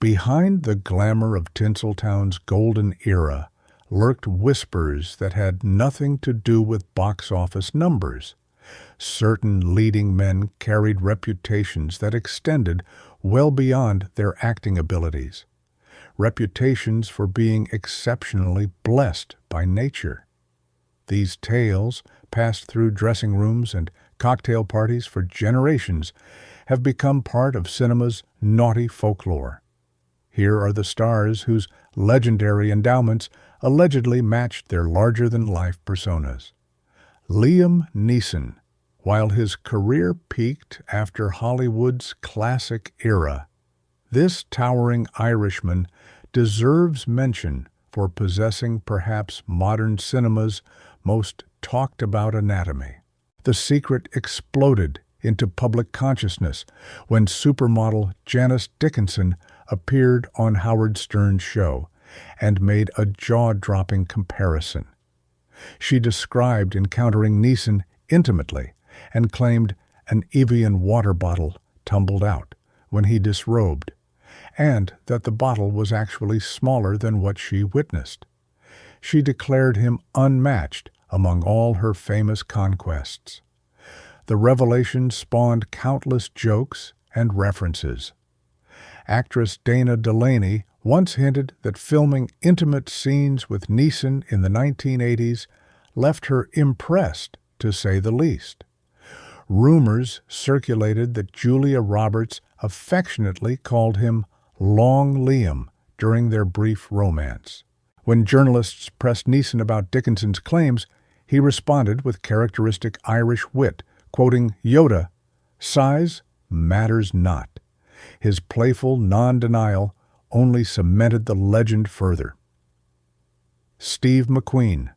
Behind the glamour of Tinseltown's golden era lurked whispers that had nothing to do with box office numbers. Certain leading men carried reputations that extended well beyond their acting abilities, reputations for being exceptionally blessed by nature. These tales, passed through dressing rooms and cocktail parties for generations, have become part of cinema's naughty folklore. Here are the stars whose legendary endowments allegedly matched their larger-than-life personas. Liam Neeson, while his career peaked after Hollywood's classic era, this towering Irishman deserves mention for possessing perhaps modern cinema's most talked-about anatomy. The secret exploded into public consciousness when supermodel Janice Dickinson appeared on Howard Stern's show and made a jaw-dropping comparison. She described encountering Neeson intimately and claimed an Evian water bottle tumbled out when he disrobed, and that the bottle was actually smaller than what she witnessed. She declared him unmatched among all her famous conquests. The revelation spawned countless jokes and references. Actress Dana Delaney once hinted that filming intimate scenes with Neeson in the 1980s left her impressed, to say the least. Rumors circulated that Julia Roberts affectionately called him Long Liam during their brief romance. When journalists pressed Neeson about Dickinson's claims, he responded with characteristic Irish wit, quoting Yoda, "Size matters not." His playful non-denial only cemented the legend further. Steve McQueen,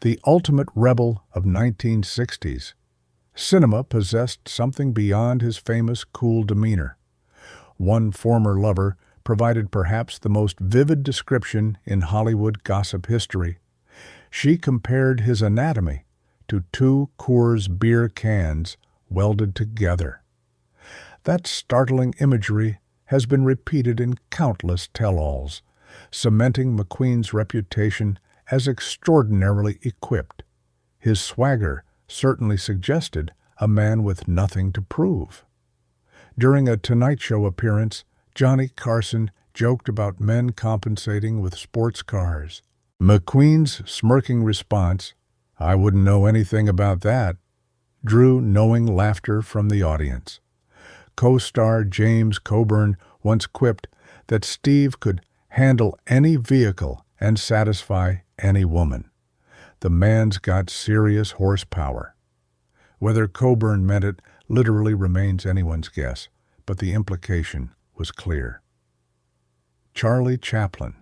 the ultimate rebel of 1960s. Cinema possessed something beyond his famous cool demeanor. One former lover provided perhaps the most vivid description in Hollywood gossip history. She compared his anatomy to two Coors beer cans welded together. That startling imagery has been repeated in countless tell-alls, cementing McQueen's reputation as extraordinarily equipped. His swagger certainly suggested a man with nothing to prove. During a Tonight Show appearance, Johnny Carson joked about men compensating with sports cars. McQueen's smirking response, "I wouldn't know anything about that," drew knowing laughter from the audience. Co-star James Coburn once quipped that Steve could handle any vehicle and satisfy any woman. The man's got serious horsepower. Whether Coburn meant it literally remains anyone's guess, but the implication was clear. Charlie Chaplin.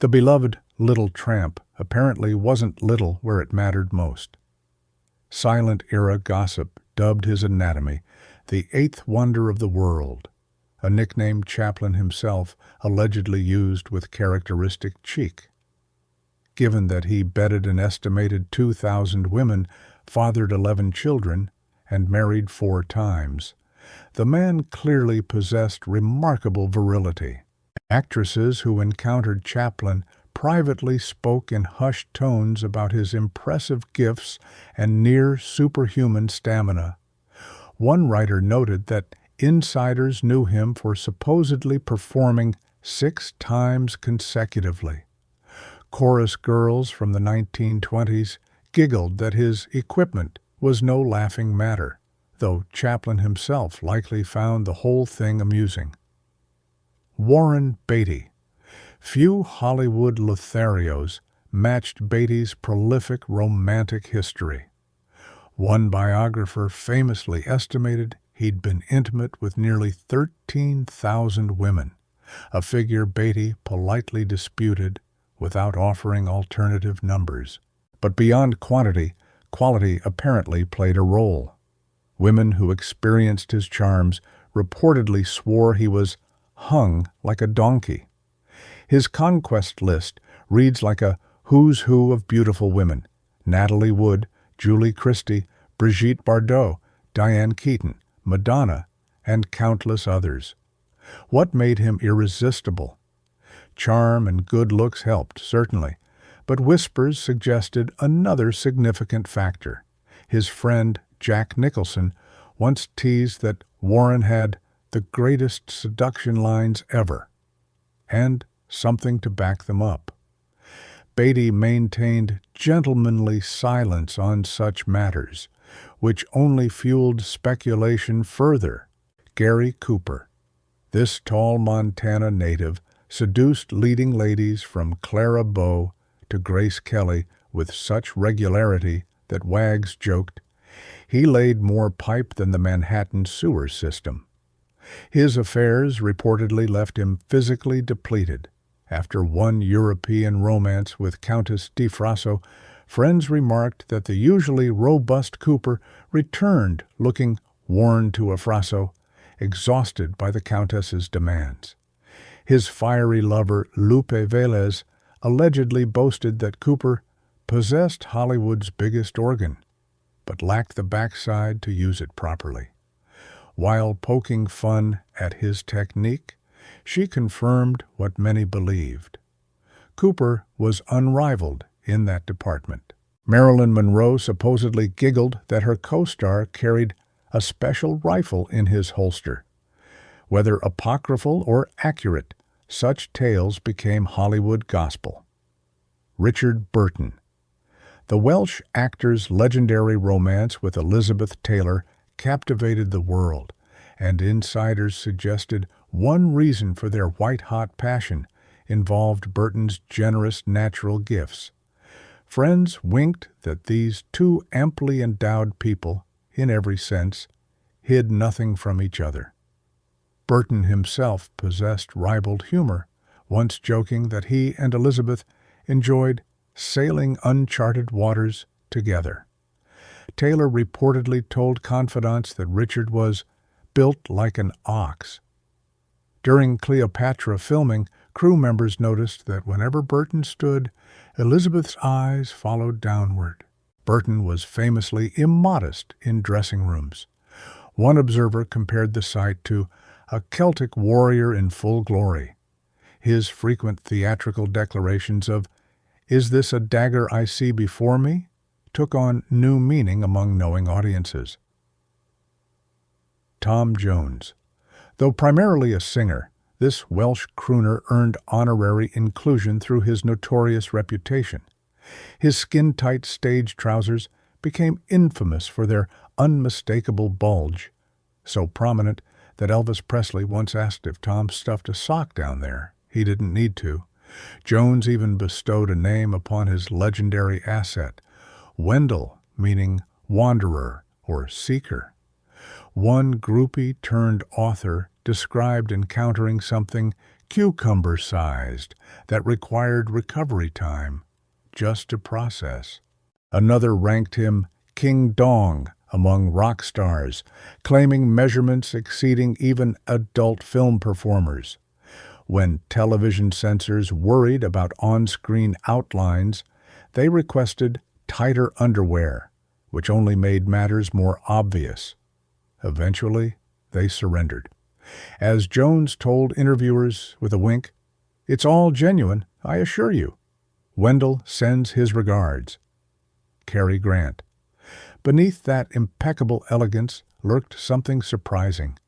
The beloved Little Tramp apparently wasn't little where it mattered most. Silent-era gossip dubbed his anatomy the eighth wonder of the world, a nickname Chaplin himself allegedly used with characteristic cheek. Given that he bedded an estimated 2,000 women, fathered 11 children, and married 4 times, the man clearly possessed remarkable virility. Actresses who encountered Chaplin privately spoke in hushed tones about his impressive gifts and near-superhuman stamina. One writer noted that insiders knew him for supposedly performing 6 times consecutively. Chorus girls from the 1920s giggled that his equipment was no laughing matter, though Chaplin himself likely found the whole thing amusing. Warren Beatty. Few Hollywood Lotharios matched Beatty's prolific romantic history. One biographer famously estimated he'd been intimate with nearly 13,000 women, a figure Beatty politely disputed without offering alternative numbers. But beyond quantity, quality apparently played a role. Women who experienced his charms reportedly swore he was hung like a donkey. His conquest list reads like a who's who of beautiful women: Natalie Wood, Julie Christie, Brigitte Bardot, Diane Keaton, Madonna, and countless others. What made him irresistible? Charm and good looks helped, certainly, but whispers suggested another significant factor. His friend, Jack Nicholson, once teased that Warren had the greatest seduction lines ever, and something to back them up. Beatty maintained gentlemanly silence on such matters, which only fueled speculation further. Gary Cooper, this tall Montana native, seduced leading ladies from Clara Bow to Grace Kelly with such regularity that Wags joked, he laid more pipe than the Manhattan sewer system. His affairs reportedly left him physically depleted. After one European romance with Countess di Frasso, friends remarked that the usually robust Cooper returned looking worn to a Frasso, exhausted by the Countess's demands. His fiery lover, Lupe Velez, allegedly boasted that Cooper possessed Hollywood's biggest organ, but lacked the backside to use it properly. While poking fun at his technique, she confirmed what many believed. Cooper was unrivaled in that department. Marilyn Monroe supposedly giggled that her co-star carried a special rifle in his holster. Whether apocryphal or accurate, such tales became Hollywood gospel. Richard Burton. The Welsh actor's legendary romance with Elizabeth Taylor captivated the world, and insiders suggested one reason for their white-hot passion involved Burton's generous natural gifts. Friends winked that these two amply endowed people, in every sense, hid nothing from each other. Burton himself possessed ribald humor, once joking that he and Elizabeth enjoyed sailing uncharted waters together. Taylor reportedly told confidants that Richard was built like an ox. During Cleopatra filming, crew members noticed that whenever Burton stood, Elizabeth's eyes followed downward. Burton was famously immodest in dressing rooms. One observer compared the sight to a Celtic warrior in full glory. His frequent theatrical declarations of, "Is this a dagger I see before me?" took on new meaning among knowing audiences. Tom Jones. Though primarily a singer, this Welsh crooner earned honorary inclusion through his notorious reputation. His skin-tight stage trousers became infamous for their unmistakable bulge, so prominent that Elvis Presley once asked if Tom stuffed a sock down there. He didn't need to. Jones even bestowed a name upon his legendary asset, Wendell, meaning wanderer or seeker. One groupie-turned-author described encountering something cucumber-sized that required recovery time just to process. Another ranked him King Dong among rock stars, claiming measurements exceeding even adult film performers. When television censors worried about on-screen outlines, they requested tighter underwear, which only made matters more obvious. Eventually, they surrendered. As Jones told interviewers with a wink, "It's all genuine, I assure you. Wendell sends his regards." Cary Grant. Beneath that impeccable elegance lurked something surprising.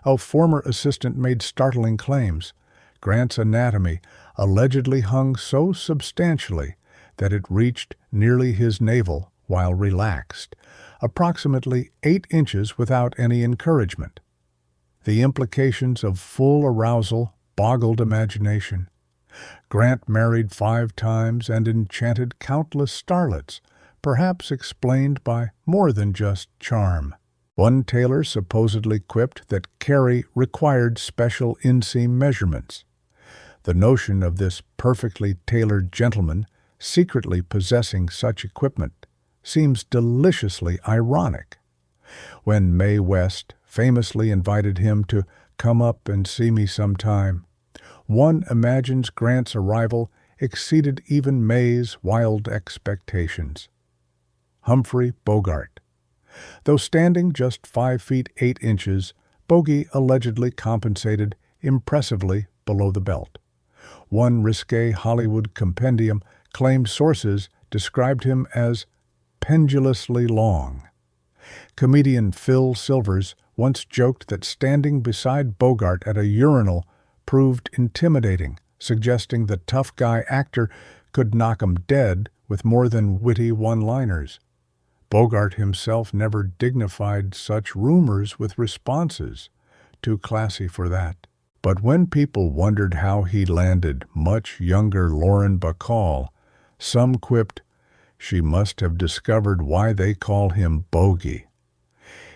A former assistant made startling claims. Grant's anatomy allegedly hung so substantially that it reached nearly his navel while relaxed, approximately 8 inches without any encouragement. The implications of full arousal boggled imagination. Grant married 5 times and enchanted countless starlets, perhaps explained by more than just charm. One tailor supposedly quipped that Cary required special inseam measurements. The notion of this perfectly tailored gentleman secretly possessing such equipment seems deliciously ironic. When Mae West famously invited him to come up and see me sometime, one imagines Grant's arrival exceeded even Mae's wild expectations. Humphrey Bogart. Though standing just 5 feet 8 inches, Bogey allegedly compensated impressively below the belt. One risque Hollywood compendium claimed sources described him as pendulously long. Comedian Phil Silvers once joked that standing beside Bogart at a urinal proved intimidating, suggesting the tough guy actor could knock him dead with more than witty one-liners. Bogart himself never dignified such rumors with responses, too classy for that. But when people wondered how he landed much younger Lauren Bacall, some quipped, "She must have discovered why they call him Bogey."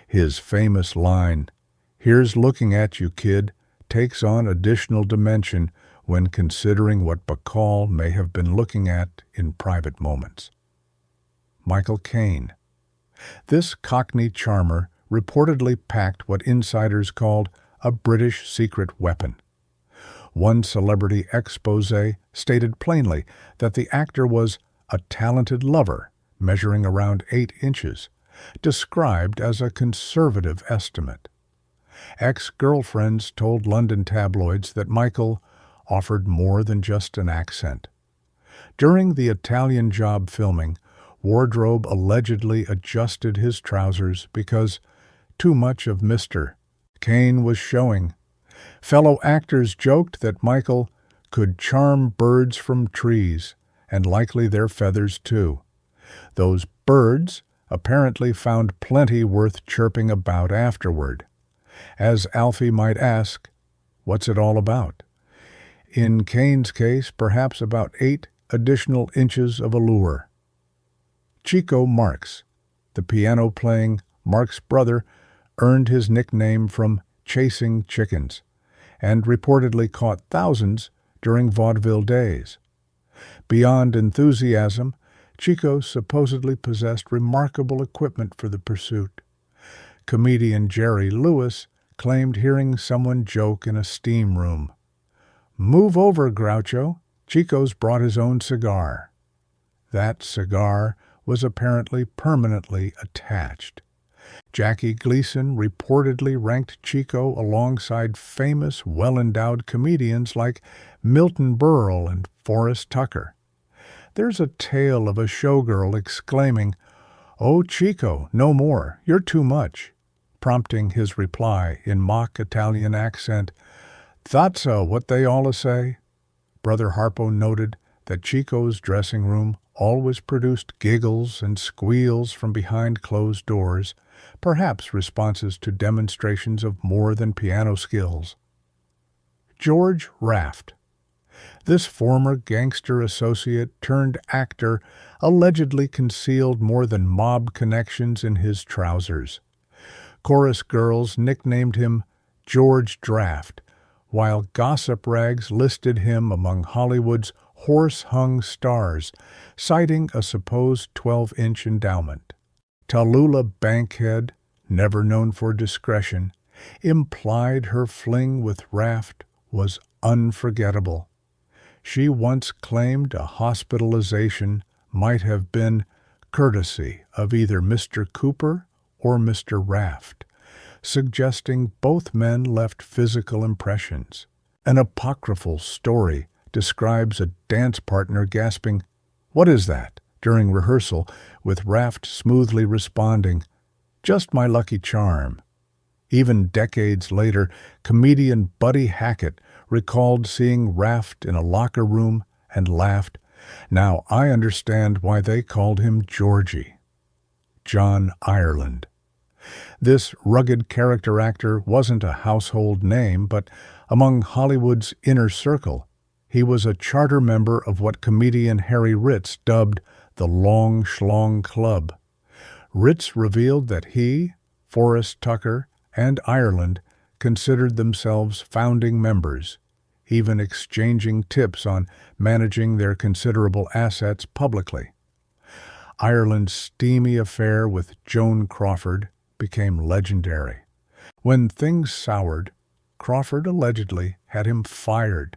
His famous line, "Here's looking at you, kid," takes on additional dimension when considering what Bacall may have been looking at in private moments. Michael Caine. This Cockney charmer reportedly packed what insiders called a British secret weapon. One celebrity expose stated plainly that the actor was a talented lover, measuring around 8 inches, described as a conservative estimate. Ex-girlfriends told London tabloids that Michael offered more than just an accent. During the Italian Job filming, Wardrobe allegedly adjusted his trousers because too much of Mr. Caine was showing. Fellow actors joked that Michael could charm birds from trees, and likely their feathers too. Those birds apparently found plenty worth chirping about afterward. As Alfie might ask, what's it all about? In Caine's case, perhaps about 8 additional inches of allure. Chico Marx, the piano-playing Marx brother, earned his nickname from chasing chickens, and reportedly caught thousands during vaudeville days. Beyond enthusiasm, Chico supposedly possessed remarkable equipment for the pursuit. Comedian Jerry Lewis claimed hearing someone joke in a steam room, "Move over, Groucho, Chico's brought his own cigar." That cigar was apparently permanently attached. Jackie Gleason reportedly ranked Chico alongside famous, well-endowed comedians like Milton Berle and Forrest Tucker. There's a tale of a showgirl exclaiming, "Oh, Chico, no more, you're too much," prompting his reply in mock Italian accent, "That's what they all say." Brother Harpo noted that Chico's dressing room always produced giggles and squeals from behind closed doors, perhaps responses to demonstrations of more than piano skills. George Raft. This former gangster associate turned actor allegedly concealed more than mob connections in his trousers. Chorus girls nicknamed him George Draft, while gossip rags listed him among Hollywood's horse-hung stars, citing a supposed 12-inch endowment. Tallulah Bankhead, never known for discretion, implied her fling with Raft was unforgettable. She once claimed a hospitalization might have been courtesy of either Mr. Cooper or Mr. Raft, suggesting both men left physical impressions. An apocryphal story describes a dance partner gasping, "What is that?" during rehearsal, with Raft smoothly responding, "Just my lucky charm." Even decades later, comedian Buddy Hackett recalled seeing Raft in a locker room and laughed, "Now I understand why they called him Georgie." John Ireland. This rugged character actor wasn't a household name, but among Hollywood's inner circle, he was a charter member of what comedian Harry Ritz dubbed the Long Schlong Club. Ritz revealed that he, Forrest Tucker, and Ireland considered themselves founding members, even exchanging tips on managing their considerable assets publicly. Ireland's steamy affair with Joan Crawford became legendary. When things soured, Crawford allegedly had him fired,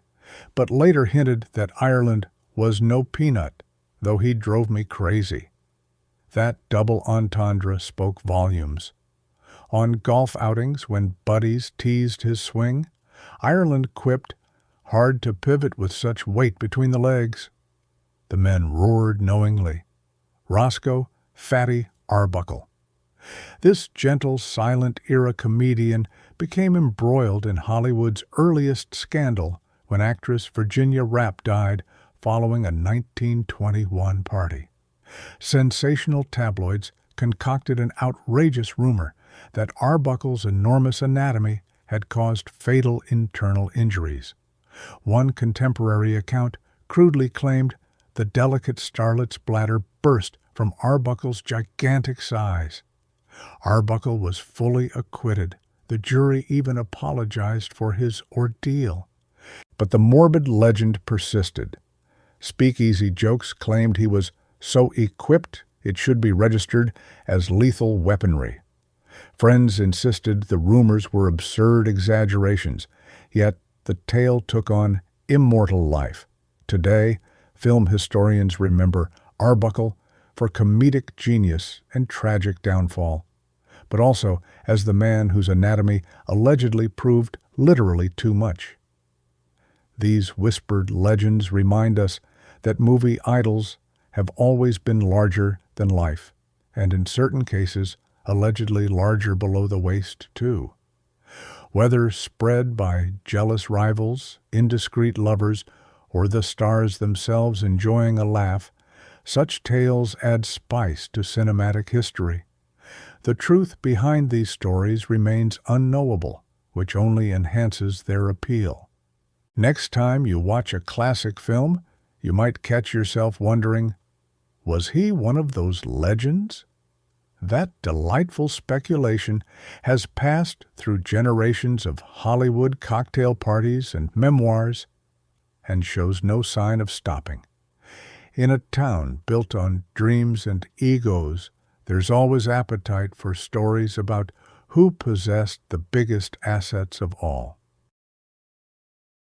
but later hinted that Ireland was no peanut, though he drove me crazy. That double entendre spoke volumes. On golf outings, when buddies teased his swing, Ireland quipped, "Hard to pivot with such weight between the legs." The men roared knowingly. Roscoe, Fatty Arbuckle. This gentle, silent-era comedian became embroiled in Hollywood's earliest scandal when actress Virginia Rappe died following a 1921 party. Sensational tabloids concocted an outrageous rumor that Arbuckle's enormous anatomy had caused fatal internal injuries. One contemporary account crudely claimed the delicate starlet's bladder burst from Arbuckle's gigantic size. Arbuckle was fully acquitted. The jury even apologized for his ordeal. But the morbid legend persisted. Speakeasy jokes claimed he was so equipped it should be registered as lethal weaponry. Friends insisted the rumors were absurd exaggerations, yet the tale took on immortal life. Today, film historians remember Arbuckle for comedic genius and tragic downfall, but also as the man whose anatomy allegedly proved literally too much. These whispered legends remind us that movie idols have always been larger than life, and in certain cases, allegedly larger below the waist, too. Whether spread by jealous rivals, indiscreet lovers, or the stars themselves enjoying a laugh, such tales add spice to cinematic history. The truth behind these stories remains unknowable, which only enhances their appeal. Next time you watch a classic film, you might catch yourself wondering, was he one of those legends? That delightful speculation has passed through generations of Hollywood cocktail parties and memoirs and shows no sign of stopping. In a town built on dreams and egos, there's always appetite for stories about who possessed the biggest assets of all.